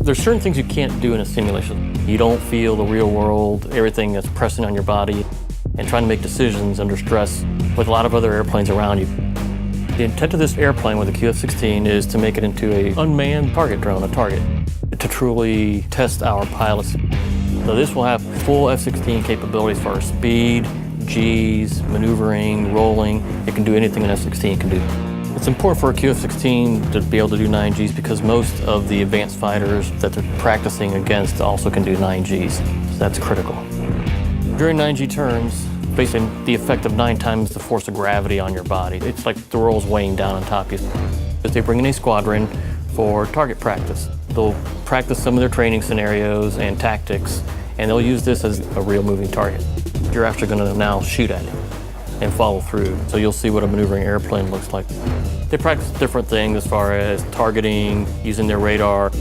There's certain things you can't do in a simulation. You don't feel the real world, everything that's pressing on your body, and trying to make decisions under stress with a lot of other airplanes around you. The intent of this airplane with the QF-16 is to make it into an unmanned target drone, a target, to truly test our pilots. So this will have full F-16 capabilities for speed, Gs, maneuvering, rolling. It can do anything an F-16 can do. It's important for a QF-16 to be able to do 9Gs because most of the advanced fighters that they're practicing against also can do 9Gs. So that's critical. During 9G turns, facing the effect of 9 times the force of gravity on your body. It's like the world's weighing down on top of you. They bring in a squadron for target practice. They'll practice some of their training scenarios and tactics, and they'll use this as a real moving target. You're actually going to now shoot at it and follow through. So you'll see what a maneuvering airplane looks like. They practice different things as far as targeting, using their radar,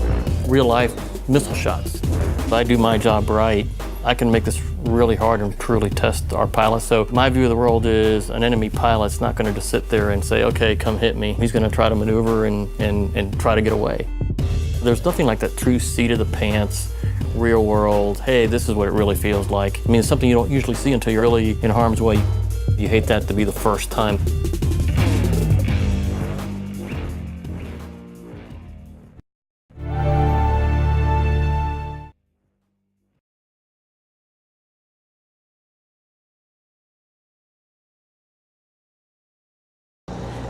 real-life missile shots. If I do my job right, I can make this really hard and truly test our pilots. So my view of the world is an enemy pilot's not going to just sit there and say, okay, come hit me. He's going to try to maneuver and try to get away. There's nothing like that true seat of the pants, real world, hey, this is what it really feels like. I mean, it's something you don't usually see until you're really in harm's way. You hate that to be the first time.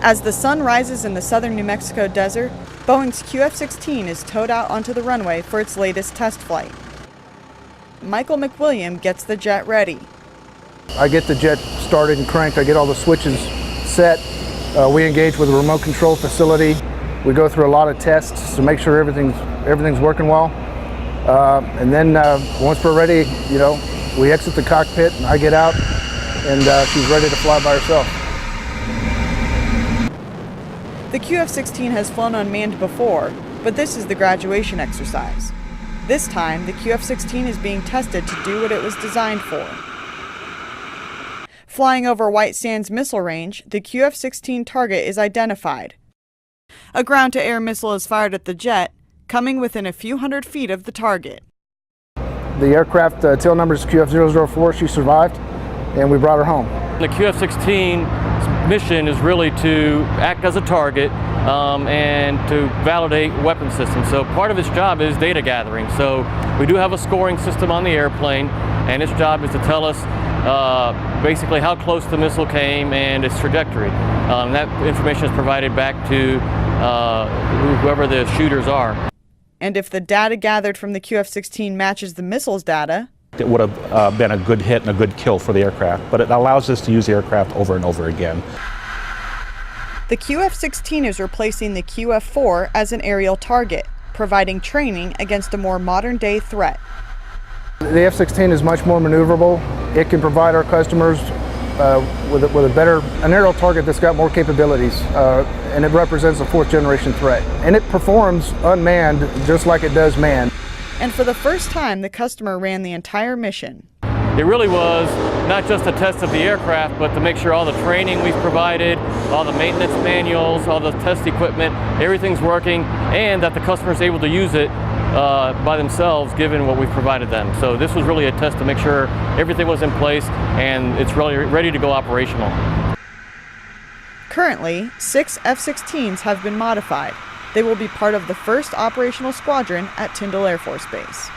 As the sun rises in the southern New Mexico desert, Boeing's QF-16 is towed out onto the runway for its latest test flight. Michael McWilliam gets the jet ready. I get the jet started and cranked, I get all the switches set. We engage with a remote control facility. We go through a lot of tests to make sure everything's working well. And then once we're ready, we exit the cockpit and I get out and she's ready to fly by herself. The QF-16 has flown unmanned before, but this is the graduation exercise. This time, the QF-16 is being tested to do what it was designed for. Flying over White Sands Missile Range, the QF-16 target is identified. A ground-to-air missile is fired at the jet, coming within a few hundred feet of the target. The aircraft tail number is QF-004. She survived, and we brought her home. The QF-16's mission is really to act as a target and to validate weapon systems. So part of its job is data gathering. So we do have a scoring system on the airplane, and its job is to tell us basically how close the missile came and its trajectory. That information is provided back to whoever the shooters are. And if the data gathered from the QF-16 matches the missile's data, it would have been a good hit and a good kill for the aircraft, but it allows us to use the aircraft over and over again. The QF-16 is replacing the QF-4 as an aerial target, providing training against a more modern-day threat. The F-16 is much more maneuverable. It can provide our customers with an aerial target that's got more capabilities, and it represents a fourth-generation threat. And it performs unmanned just like it does manned. And for the first time, the customer ran the entire mission. It really was not just a test of the aircraft, but to make sure all the training we've provided, all the maintenance manuals, all the test equipment, everything's working, and that the customer is able to use it by themselves given what we've provided them. So this was really a test to make sure everything was in place and it's really ready to go operational. Currently, 6 F-16s have been modified. They will be part of the first operational squadron at Tyndall Air Force Base.